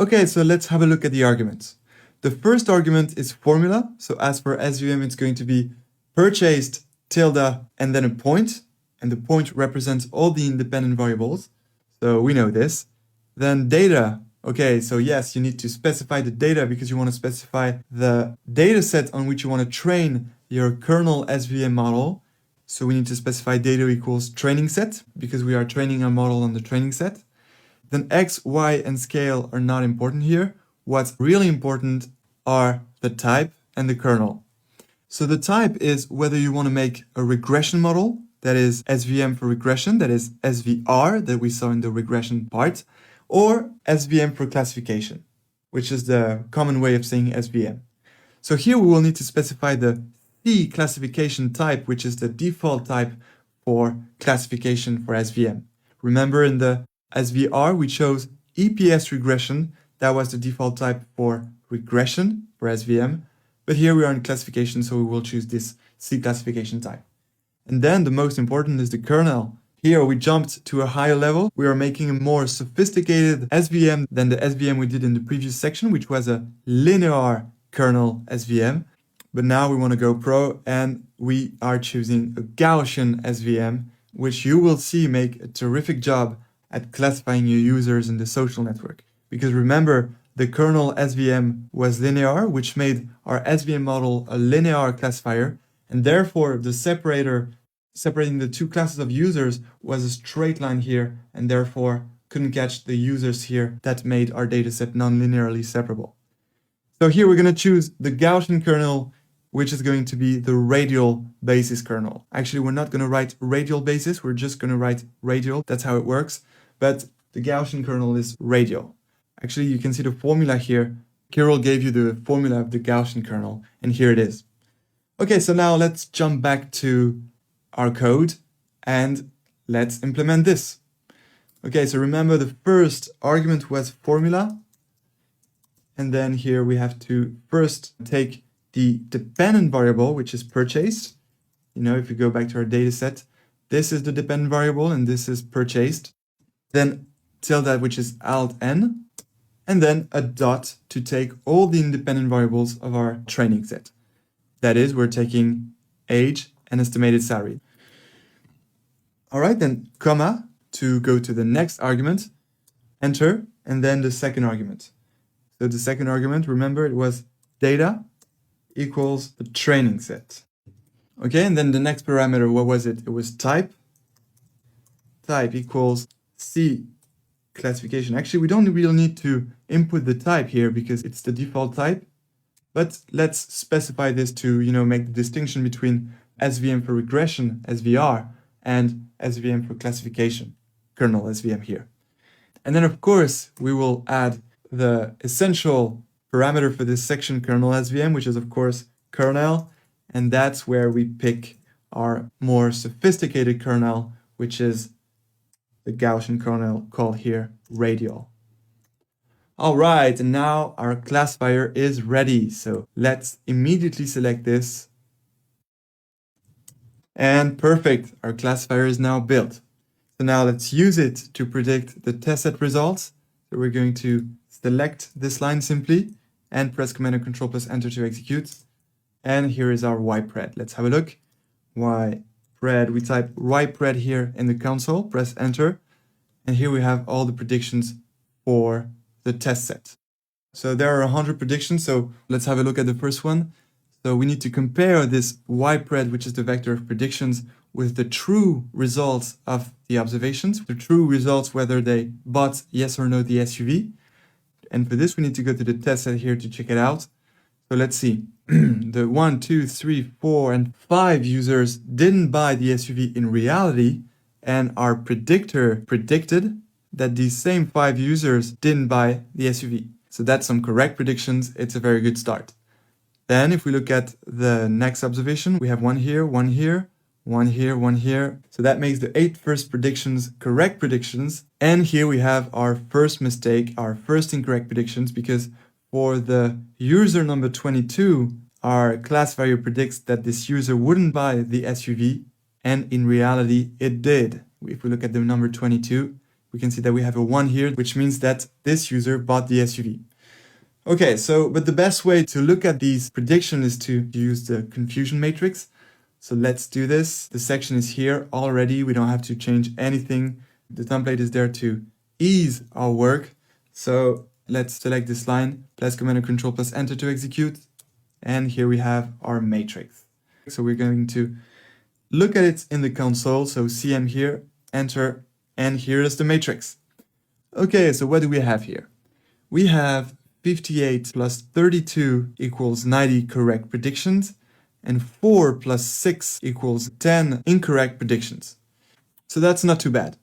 Okay, so let's have a look at the arguments. The first argument is formula. So as for SVM, it's going to be purchased tilde and then a point. And the point represents all the independent variables. So we know this. Then data. Okay, so yes, you need to specify the data because you want to specify the data set on which you want to train your kernel SVM model. So we need to specify data equals training set because we are training our model on the training set. Then X, Y, and scale are not important here. What's really important are the type and the kernel. So the type is whether you want to make a regression model, that is SVM for regression, that is SVR that we saw in the regression part, or SVM for classification, which is the common way of saying SVM. So here we will need to specify the C classification type, which is the default type for classification for SVM. Remember in the SVR, we chose EPS regression. That was the default type for regression for SVM. But here we are in classification, so we will choose this C classification type. And then the most important is the kernel. Here we jumped to a higher level. We are making a more sophisticated SVM than the SVM we did in the previous section, which was a linear kernel SVM. But now we want to go pro and we are choosing a Gaussian SVM, which you will see make a terrific job at classifying your users in the social network. Because remember, the kernel SVM was linear, which made our SVM model a linear classifier, and therefore the separating the two classes of users was a straight line here, and therefore couldn't catch the users here that made our dataset non-linearly separable. So here we're going to choose the Gaussian kernel, which is going to be the radial basis kernel. Actually, we're not going to write radial basis, we're just going to write radial. That's how it works. But the Gaussian kernel is radial. Actually, you can see the formula here. Kirill gave you the formula of the Gaussian kernel, and here it is. Okay, so now let's jump back to our code and let's implement this. Okay, so remember the first argument was formula. And then here we have to first take the dependent variable, which is purchased. You know, if you go back to our data set, this is the dependent variable and this is purchased. Then tilde, which is alt n, and then a dot to take all the independent variables of our training set. That is, we're taking age and estimated salary. All right, then comma to go to the next argument, enter, and then the second argument. So the second argument, remember, it was data equals the training set. Okay, and then the next parameter, what was it? It was type. Type equals C classification. Actually, we don't really need to input the type here because it's the default type. But let's specify this to, make the distinction between SVM for regression, SVR, and SVM for classification, kernel SVM here. And then, of course, we will add the essential parameter for this section, kernel SVM, which is, of course, kernel. And that's where we pick our more sophisticated kernel, which is the Gaussian kernel called here radial. All right, and now our classifier is ready. So let's immediately select this. And perfect, our classifier is now built. So now let's use it to predict the test set results. So we're going to select this line simply and press Command and Control plus Enter to execute. And here is our ypred. Let's have a look. Ypred, we type ypred here in the console, press Enter. And here we have all the predictions for the test set. So there are 100 predictions. So let's have a look at the first one. So we need to compare this ypred, which is the vector of predictions, with the true results of the observations, the true results whether they bought yes or no the SUV. And for this, we need to go to the test set here to check it out. So let's see. The 1, 2, 3, 4, and 5 users didn't buy the SUV in reality, and our predictor predicted that these same 5 users didn't buy the SUV. So that's some correct predictions. It's a very good start. Then if we look at the next observation, we have one here, one here, one here, one here. So that makes the 8 first predictions correct predictions. And here we have our first mistake, our first incorrect predictions, because for the user number 22, our classifier predicts that this user wouldn't buy the SUV, and in reality, it did. If we look at the number 22, we can see that we have a 1 here, which means that this user bought the SUV. Okay, but the best way to look at these predictions is to use the confusion matrix. So let's do this. The section is here already. We don't have to change anything. The template is there to ease our work. So let's select this line, plus Command and Control plus Enter to execute. And here we have our matrix. So we're going to look at it in the console. So CM here, Enter, and here is the matrix. Okay, so what do we have here? We have 58 plus 32 equals 90 correct predictions, and 4 plus 6 equals 10 incorrect predictions. So that's not too bad.